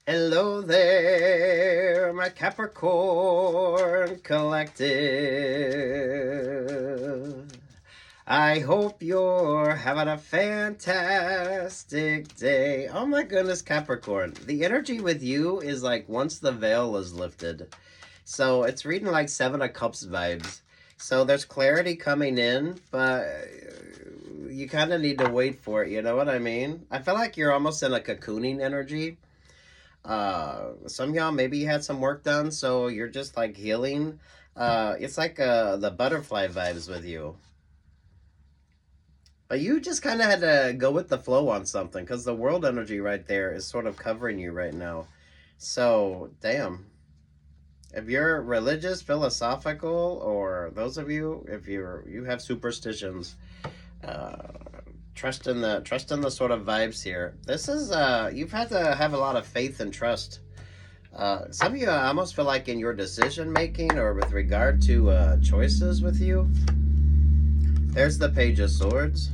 Hello there, my Capricorn collective. I hope you're having a fantastic day. Oh my goodness, Capricorn. The energy with you is like once the veil is lifted. So it's reading like Seven of Cups vibes. So there's clarity coming in, but you kind of need to wait for it. You know what I mean? I feel like you're almost in a cocooning energy. Some of y'all, maybe you had some work done, so you're just like healing. It's like the butterfly vibes with you. But you just kind of had to go with the flow on something because the world energy right there is sort of covering you right now. So, damn. If you're religious, philosophical, or those of you, if you have superstitions, uh, trust in the sort of vibes here. This is you've had to have a lot of faith and trust. Some of you I almost feel like in your decision making or with regard to choices with you. There's the Page of Swords.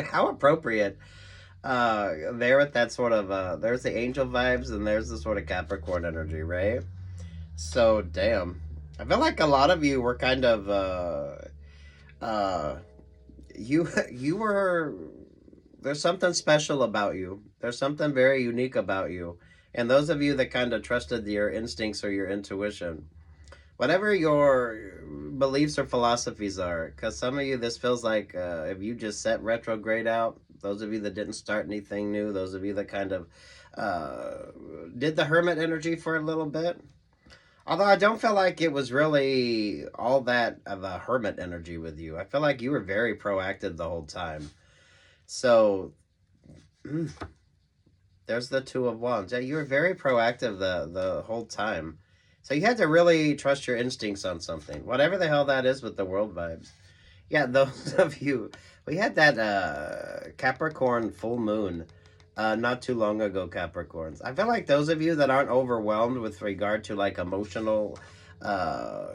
How appropriate. There with that sort of there's the angel vibes and there's the sort of Capricorn energy, right? So damn. I feel like a lot of you were kind of you were there's something special about you. There's something very unique about you. And those of you that kind of trusted your instincts or your intuition, whatever your beliefs or philosophies are, because some of you, this feels like if you just set retrograde out, those of you that didn't start anything new, those of you that kind of did the hermit energy for a little bit. Although I don't feel like it was really all that of a hermit energy with you. I feel like you were very proactive the whole time. So, there's the Two of Wands. Yeah, you were very proactive the whole time. So you had to really trust your instincts on something, whatever the hell that is with the world vibes. Yeah, those of you, we had that Capricorn full moon not too long ago, Capricorns. I feel like those of you that aren't overwhelmed with regard to like emotional uh,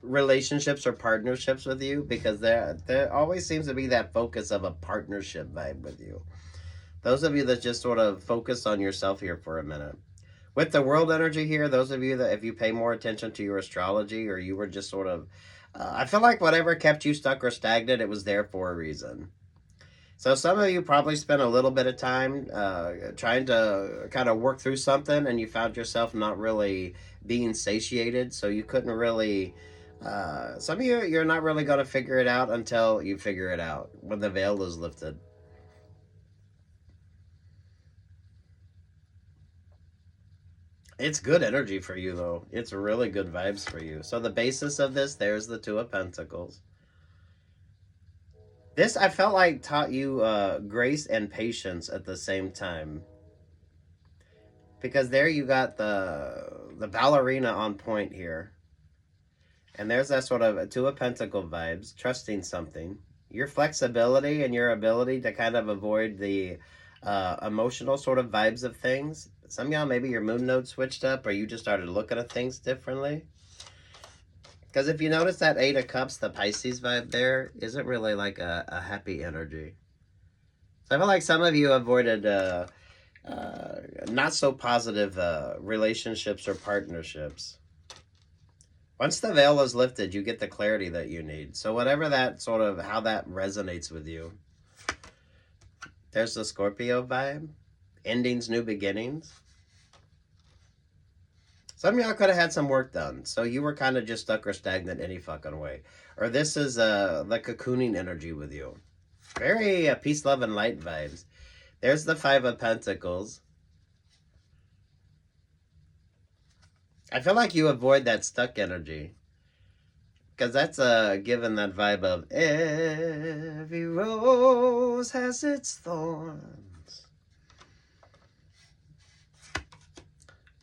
relationships or partnerships with you, because there always seems to be that focus of a partnership vibe with you. Those of you that just sort of focus on yourself here for a minute. With the world energy here, those of you that if you pay more attention to your astrology or you were just sort of, I feel like whatever kept you stuck or stagnant, it was there for a reason. So some of you probably spent a little bit of time trying to kind of work through something and you found yourself not really being satiated. So you couldn't really, some of you, you're not really going to figure it out until you figure it out when the veil is lifted. It's good energy for you, though. It's really good vibes for you. So the basis of this, there's the Two of Pentacles. This, I felt like, taught you grace and patience at the same time. Because there you got the ballerina on point here. And there's that sort of Two of Pentacle vibes, trusting something. Your flexibility and your ability to kind of avoid the emotional sort of vibes of things. Some of y'all, maybe your moon node switched up or you just started looking at things differently. Because if you notice that Eight of Cups, the Pisces vibe there, isn't really like a happy energy. So I feel like some of you avoided not so positive relationships or partnerships. Once the veil is lifted, you get the clarity that you need. So whatever that sort of, how that resonates with you. There's the Scorpio vibe. Endings, new beginnings. Some of y'all could have had some work done. So you were kind of just stuck or stagnant any fucking way. Or this is the cocooning energy with you. Very peace, love, and light vibes. There's the Five of Pentacles. I feel like you avoid that stuck energy. Because that's given that vibe of every rose has its thorns.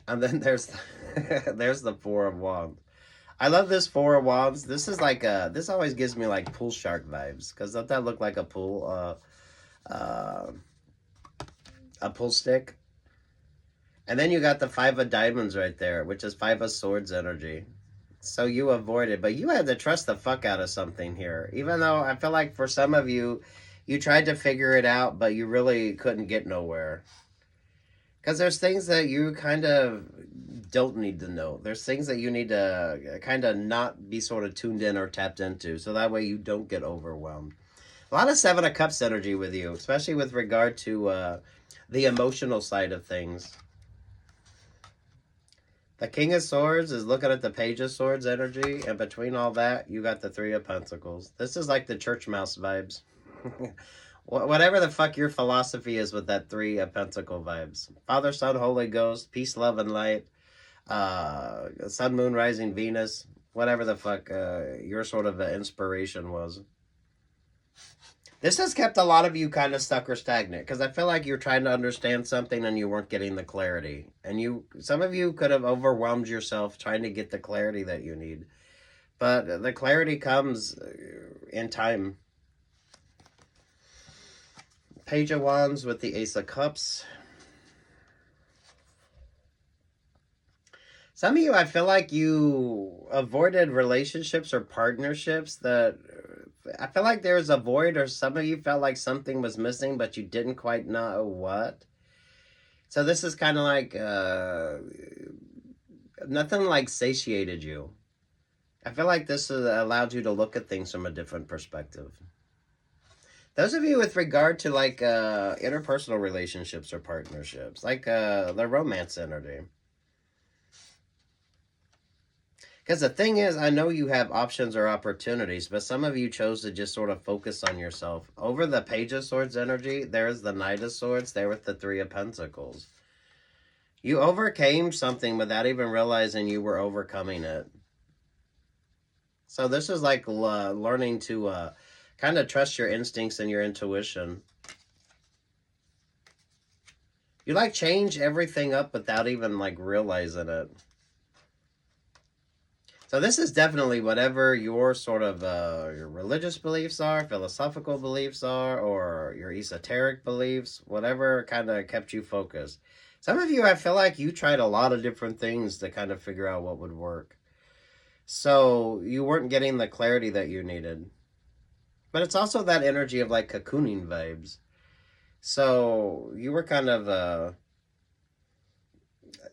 And then there's there's the Four of Wands. I love this Four of Wands. This is like this always gives me like pool shark vibes. Because doesn't that look like a pool stick? And then you got the Five of Diamonds right there, which is Five of Swords energy. So you avoided, but you had to trust the fuck out of something here. Even though I feel like for some of you, You tried to figure it out, but you really couldn't get nowhere. Because there's things that you kind of don't need to know. There's things that you need to kind of not be sort of tuned in or tapped into. So that way you don't get overwhelmed. A lot of Seven of Cups energy with you, especially with regard to the emotional side of things. The King of Swords is looking at the Page of Swords energy, and between all that, you got the Three of Pentacles. This is like the church mouse vibes. Whatever the fuck your philosophy is with that Three of Pentacle vibes. Father, Son, Holy Ghost, peace, love, and light. Sun, Moon, Rising, Venus. Whatever the fuck your sort of inspiration was. This has kept a lot of you kind of stuck or stagnant, because I feel like you're trying to understand something and you weren't getting the clarity. And some of you could have overwhelmed yourself trying to get the clarity that you need. But the clarity comes in time. Page of Wands with the Ace of Cups. Some of you, I feel like you avoided relationships or partnerships that... I feel like there was a void, or some of you felt like something was missing, but you didn't quite know what. So this is kind of like... nothing like satiated you. I feel like this has allowed you to look at things from a different perspective. Those of you with regard to like interpersonal relationships or partnerships, like the romance energy. Because the thing is, I know you have options or opportunities, but some of you chose to just sort of focus on yourself. Over the Page of Swords energy, there's the Knight of Swords, there with the Three of Pentacles. You overcame something without even realizing you were overcoming it. So this is like learning to kind of trust your instincts and your intuition. You like change everything up without even like realizing it. So this is definitely whatever your sort of your religious beliefs are, philosophical beliefs are, or your esoteric beliefs, whatever kind of kept you focused. Some of you, I feel like you tried a lot of different things to kind of figure out what would work. So you weren't getting the clarity that you needed. But it's also that energy of like cocooning vibes. So you were kind of,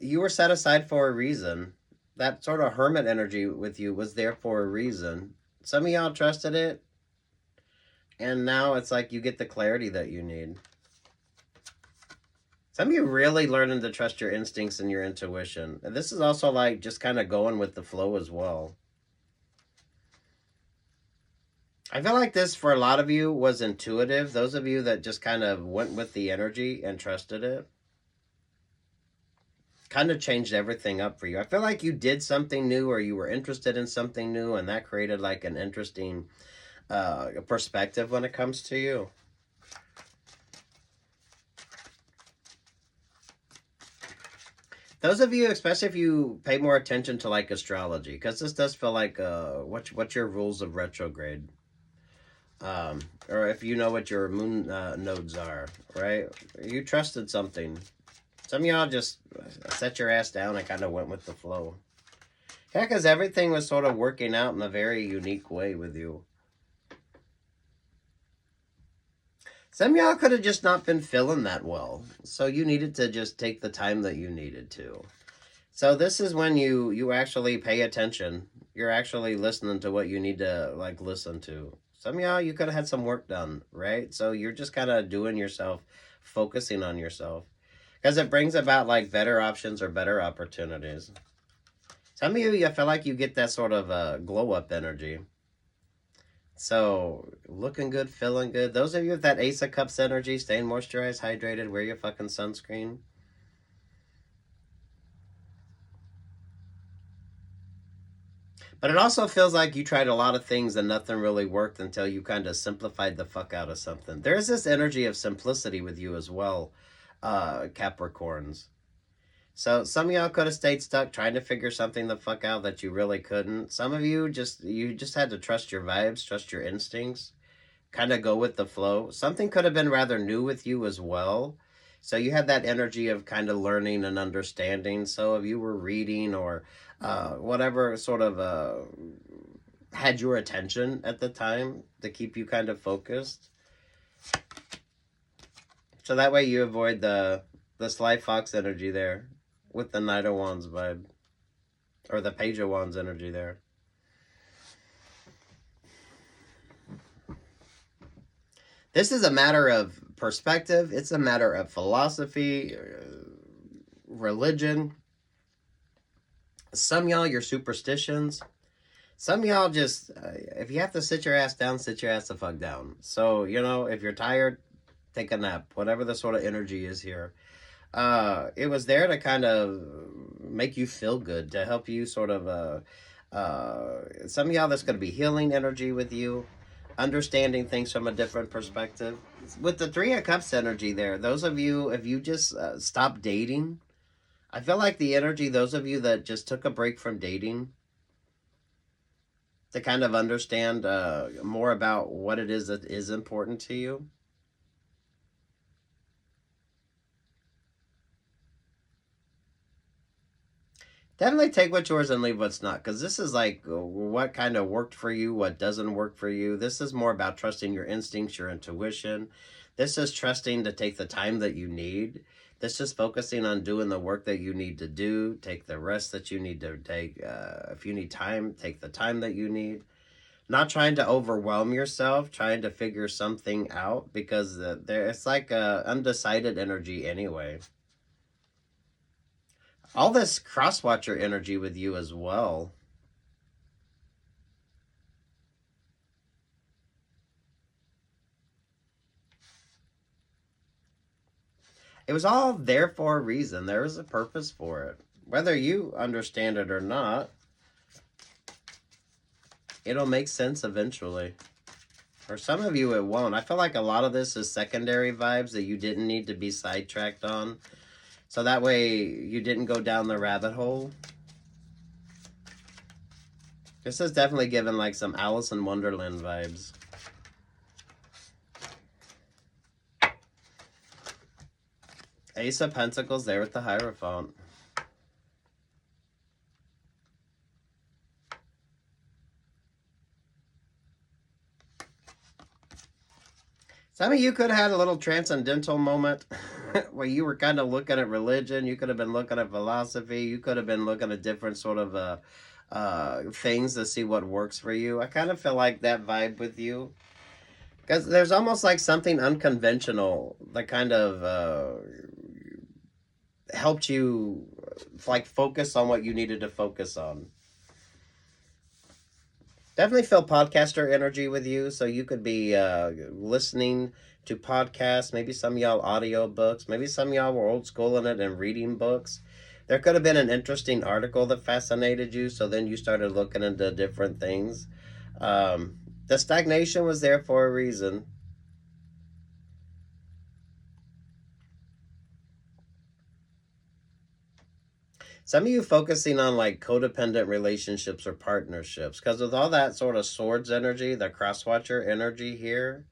you were set aside for a reason. That sort of hermit energy with you was there for a reason. Some of y'all trusted it. And now it's like you get the clarity that you need. Some of you really learning to trust your instincts and your intuition. And this is also like just kind of going with the flow as well. I feel like this for a lot of you was intuitive. Those of you that just kind of went with the energy and trusted it. Kind of changed everything up for you. I feel like you did something new, or you were interested in something new, and that created like an interesting perspective when it comes to you. Those of you, especially if you pay more attention to like astrology, because this does feel like what's your rules of retrograde, or if you know what your moon nodes are, right? You trusted something. Some of y'all just set your ass down and kind of went with the flow. Yeah, because everything was sort of working out in a very unique way with you. Some of y'all could have just not been feeling that well. So you needed to just take the time that you needed to. So this is when you actually pay attention. You're actually listening to what you need to like listen to. Some of y'all, you could have had some work done, right? So you're just kind of doing yourself, focusing on yourself. Because it brings about like better options or better opportunities. Some of you, I feel like you get that sort of glow up energy. So looking good, feeling good. Those of you with that Ace of Cups energy, staying moisturized, hydrated, wear your fucking sunscreen. But it also feels like you tried a lot of things and nothing really worked until you kind of simplified the fuck out of something. There's this energy of simplicity with you as well. Capricorns. So some of y'all could have stayed stuck trying to figure something the fuck out that you really couldn't. Some of you just had to trust your vibes, trust your instincts, kind of go with the flow. Something could have been rather new with you as well. So you had that energy of kind of learning and understanding. So if you were reading or whatever sort of had your attention at the time to keep you kind of focused. So that way you avoid the Sly Fox energy there with the Knight of Wands vibe. Or the Page of Wands energy there. This is a matter of perspective. It's a matter of philosophy, religion. Some y'all, your superstitions. Some y'all just, if you have to sit your ass down, sit your ass the fuck down. So, you know, if you're tired, take a nap. Whatever the sort of energy is here. It was there to kind of make you feel good, to help you sort of, some of y'all, there's going to be healing energy with you, understanding things from a different perspective. With the Three of Cups energy there, those of you, if you just stop dating, I feel like the energy, those of you that just took a break from dating, to kind of understand more about what it is that is important to you. Definitely take what's yours and leave what's not, because this is like what kind of worked for you, what doesn't work for you. This is more about trusting your instincts, your intuition. This is trusting to take the time that you need. This is focusing on doing the work that you need to do. Take the rest that you need to take. If you need time, take the time that you need. Not trying to overwhelm yourself, trying to figure something out, because it's like a undecided energy anyway. All this cross-watcher energy with you as well. It was all there for a reason. There was a purpose for it. Whether you understand it or not, it'll make sense eventually. For some of you, it won't. I feel like a lot of this is secondary vibes that you didn't need to be sidetracked on. So that way you didn't go down the rabbit hole. This is definitely given like some Alice in Wonderland vibes. Ace of Pentacles there with the Hierophant. Some of you could have had a little transcendental moment where you were kind of looking at religion. You could have been looking at philosophy. You could have been looking at different sort of things to see what works for you. I kind of feel like that vibe with you. Because there's almost like something unconventional that kind of helped you like focus on what you needed to focus on. Definitely feel podcaster energy with you, so you could be listening to podcasts, maybe some of y'all audio books, maybe some of y'all were old school in it and reading books. There could have been an interesting article that fascinated you, so then you started looking into different things. The stagnation was there for a reason. Some of you focusing on like codependent relationships or partnerships, because with all that sort of swords energy, the crosswatcher energy here,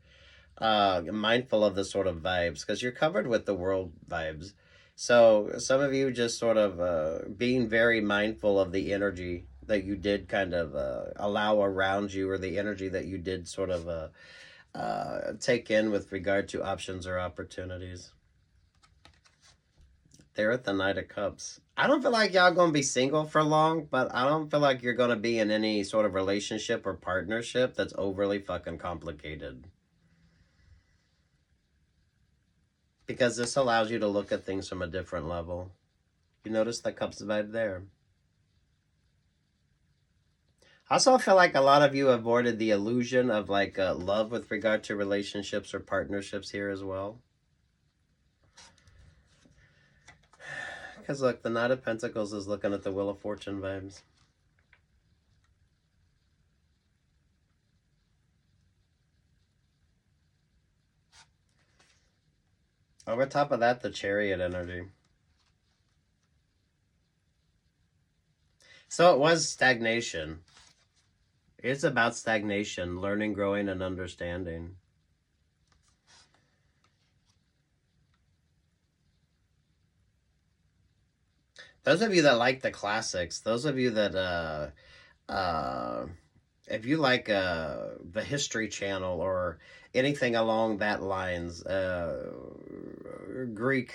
mindful of the sort of vibes, because you're covered with the world vibes. So some of you just sort of being very mindful of the energy that you did kind of allow around you, or the energy that you did sort of take in with regard to options or opportunities. There at the Knight of Cups. I don't feel like y'all gonna be single for long, but I don't feel like you're gonna be in any sort of relationship or partnership that's overly fucking complicated. Because this allows you to look at things from a different level. You notice the Cups vibe there. I also feel like a lot of you avoided the illusion of like love with regard to relationships or partnerships here as well. Because look, the Knight of Pentacles is looking at the Wheel of Fortune vibes. Over top of that, the Chariot energy. So it was stagnation. It's about stagnation, learning, growing, and understanding. Those of you that like the classics, those of you that if you like the History Channel or anything along that lines, Greek,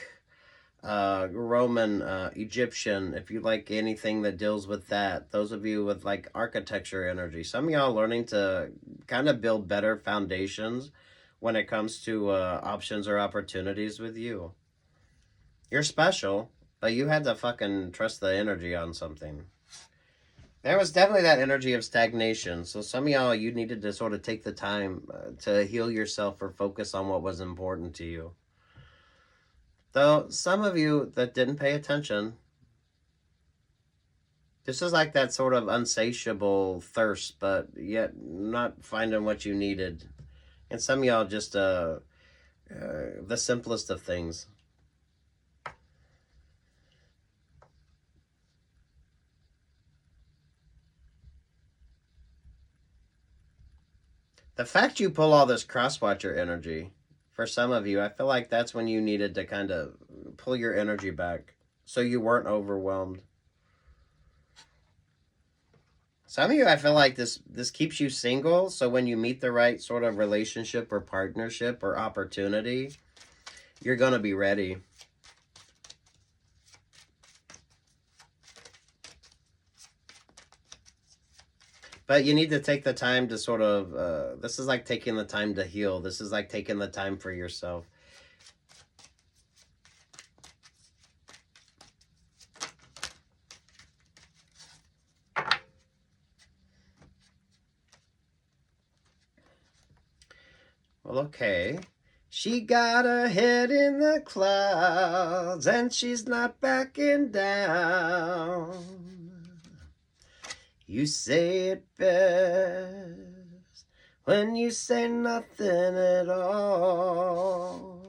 Roman, Egyptian, if you like anything that deals with that, those of you with like architecture energy, some of y'all learning to kind of build better foundations when it comes to options or opportunities with you. You're special, but you had to fucking trust the energy on something. There was definitely that energy of stagnation. So some of y'all, you needed to sort of take the time to heal yourself or focus on what was important to you. Though some of you that didn't pay attention, this is like that sort of unsatiable thirst, but yet not finding what you needed. And some of y'all just the simplest of things. The fact you pull all this crosswatcher energy, for some of you, I feel like that's when you needed to kind of pull your energy back so you weren't overwhelmed. Some of you, I feel like this keeps you single, so when you meet the right sort of relationship or partnership or opportunity, you're going to be ready. But you need to take the time to sort of, this is like taking the time to heal. This is like taking the time for yourself. Well, okay. She got her head in the clouds and she's not backing down. You say it best when you say nothing at all.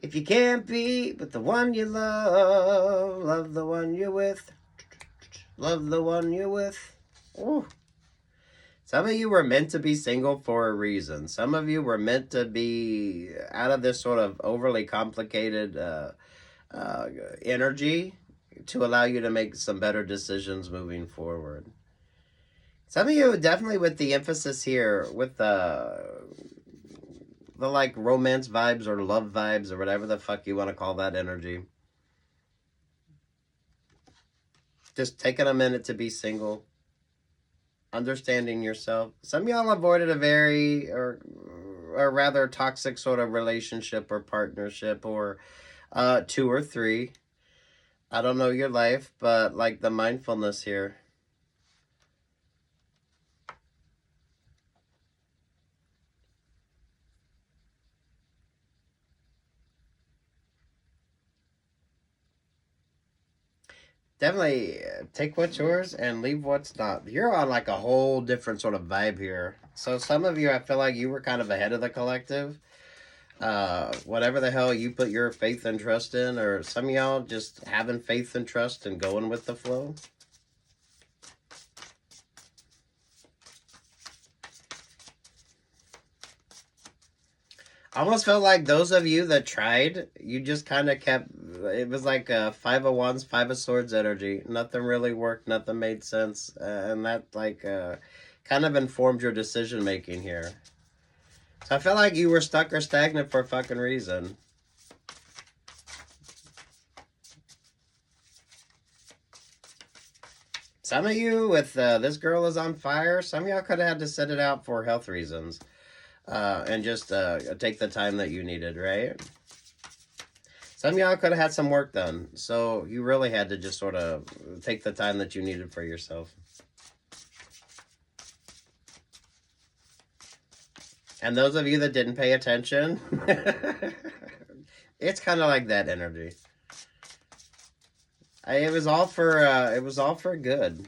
If you can't be with the one you love, love the one you're with. Love the one you're with. Ooh. Some of you were meant to be single for a reason. Some of you were meant to be out of this sort of overly complicated energy to allow you to make some better decisions moving forward. Some of you definitely with the emphasis here with the like romance vibes or love vibes or whatever the fuck you want to call that energy. Just taking a minute to be single. Understanding yourself. Some of y'all avoided a very or rather toxic sort of relationship or partnership or 2 or 3. I don't know your life, but like the mindfulness here. Definitely take what's yours and leave what's not. You're on like a whole different sort of vibe here. So some of you, I feel like you were kind of ahead of the collective. Whatever the hell you put your faith and trust in, or some of y'all just having faith and trust and going with the flow. I almost felt like those of you that tried, you just kind of kept, it was like a 5 of Wands, 5 of Swords energy. Nothing really worked, nothing made sense. And that like kind of informed your decision making here. So I felt like you were stuck or stagnant for a fucking reason. Some of you with this girl is on fire, some of y'all could have had to set it out for health reasons. And just take the time that you needed, right? Some of y'all could have had some work done. So you really had to just sort of take the time that you needed for yourself. And those of you that didn't pay attention, it's kind of like that energy. It was all for good.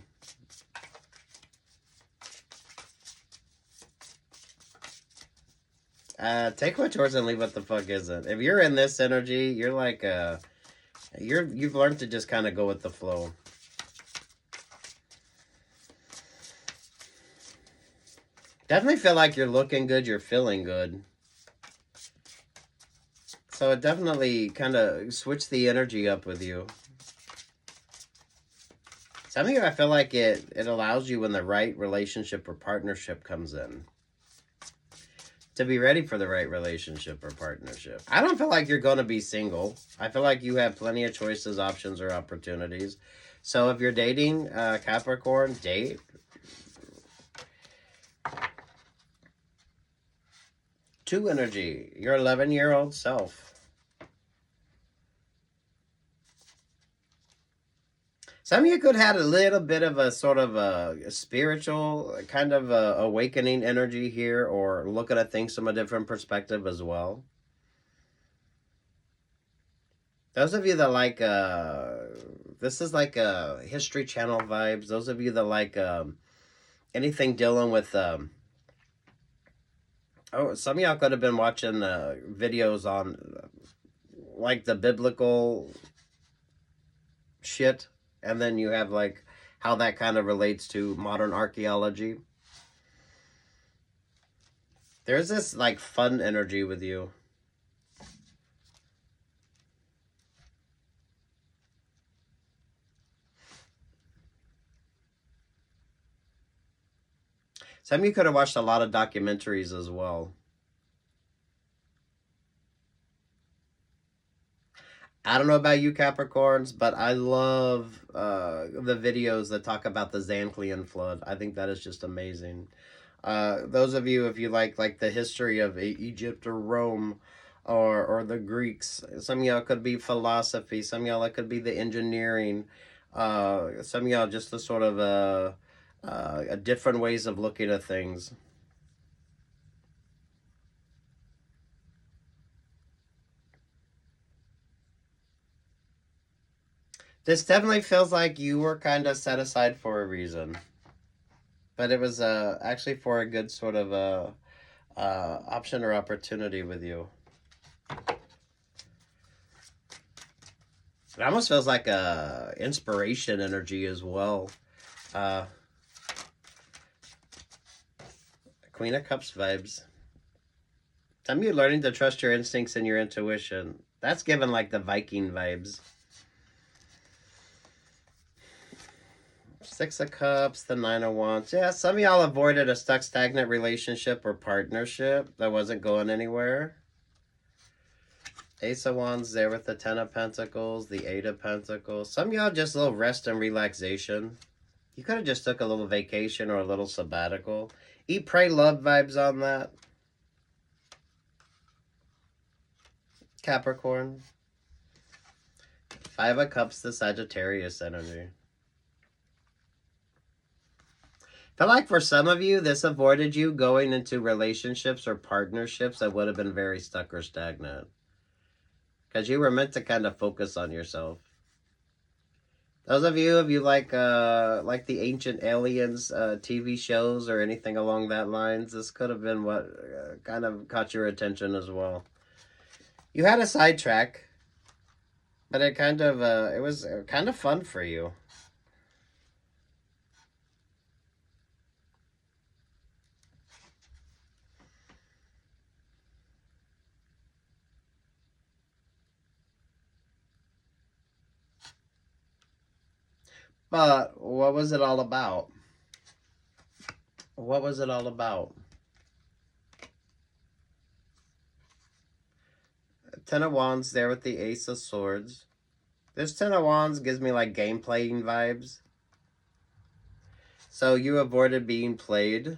Take what's yours and leave what the fuck isn't. If you're in this energy, you're like you've learned to just kind of go with the flow. Definitely feel like you're looking good, you're feeling good. So it definitely kind of switched the energy up with you. Some of you, I feel like it allows you when the right relationship or partnership comes in to be ready for the right relationship or partnership. I don't feel like you're going to be single. I feel like you have plenty of choices, options, or opportunities. So if you're dating Capricorn, date. Two energy, your 11-year-old self. Some of you could have had a little bit of a sort of a spiritual kind of awakening energy here, or looking at things from a different perspective as well. Those of you that like, this is like History Channel vibes. Those of you that like anything dealing with, oh, some of y'all could have been watching videos on like the biblical shit. And then you have like how that kind of relates to modern archaeology. There's this like fun energy with you. Some of you could have watched a lot of documentaries as well. I don't know about you Capricorns, but I love the videos that talk about the Zanclean flood. I think that is just amazing. Those of you, if you like the history of Egypt or Rome or the Greeks, some of y'all could be philosophy, some of y'all it could be the engineering, some of y'all just the sort of different ways of looking at things. This definitely feels like you were kind of set aside for a reason. But it was actually for a good sort of option or opportunity with you. It almost feels like a inspiration energy as well. Queen of Cups vibes. Some of you learning to trust your instincts and your intuition. That's given like the Viking vibes. Six of Cups, the Nine of Wands. Yeah, some of y'all avoided a stuck, stagnant relationship or partnership that wasn't going anywhere. Ace of Wands there with the Ten of Pentacles, the Eight of Pentacles. Some of y'all just a little rest and relaxation. You could have just took a little vacation or a little sabbatical. Eat, pray, love vibes on that. Capricorn. Five of Cups, the Sagittarius energy. I feel like for some of you, this avoided you going into relationships or partnerships that would have been very stuck or stagnant. Because you were meant to kind of focus on yourself. Those of you, if you like the Ancient Aliens TV shows or anything along that lines, this could have been what kind of caught your attention as well. You had a sidetrack, but it kind of it was kind of fun for you. But what was it all about? What was it all about? Ten of Wands there with the Ace of Swords. This Ten of Wands gives me like game playing vibes. So you avoided being played.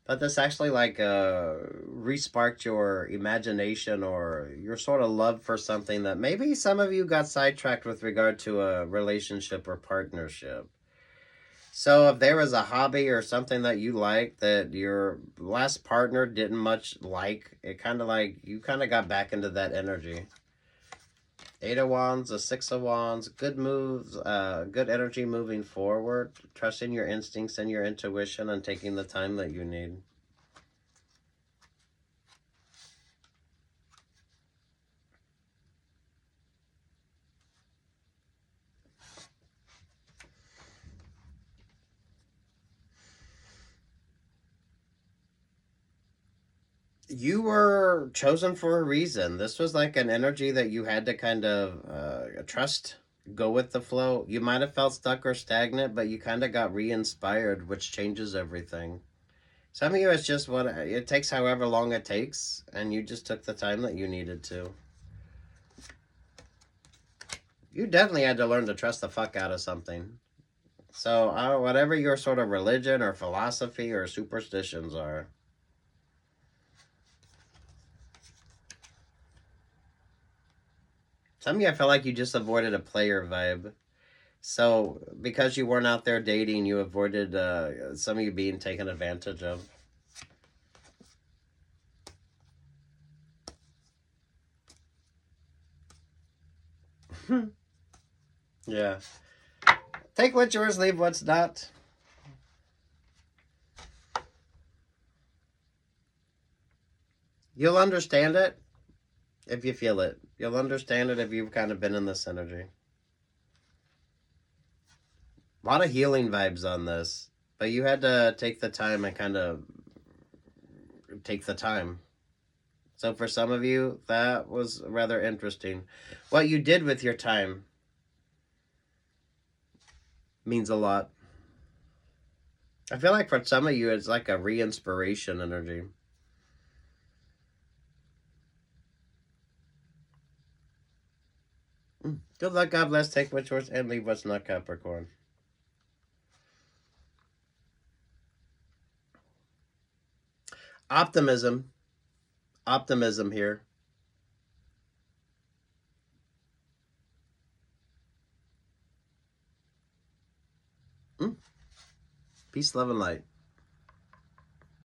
But this actually like re-sparked your imagination or your sort of love for something that maybe some of you got sidetracked with regard to a relationship or partnership. So if there was a hobby or something that you liked that your last partner didn't much like, it kind of like you kind of got back into that energy. Eight of Wands, a Six of Wands, good moves, good energy moving forward, trusting your instincts and your intuition and taking the time that you need. You were chosen for a reason. This was like an energy that you had to kind of trust go with the flow. You might have felt stuck or stagnant, but you kind of got re-inspired, which changes everything. Some of you, it's just what it takes, however long it takes, and you just took the time that you needed to. You definitely had to learn to trust the fuck out of something. So, whatever your sort of religion or philosophy or superstitions are. Some of you, I feel like you just avoided a player vibe. So, because you weren't out there dating, you avoided some of you being taken advantage of. Yeah. Take what's yours, leave what's not. You'll understand it if you feel it. You'll understand it if you've kind of been in this energy. A lot of healing vibes on this. But you had to take the time and kind of take the time. So for some of you, that was rather interesting. What you did with your time means a lot. I feel like for some of you, it's like a re-inspiration energy. Good luck, God bless, take what's yours, and leave what's not, Capricorn. Optimism. Optimism here. Peace, love, and light.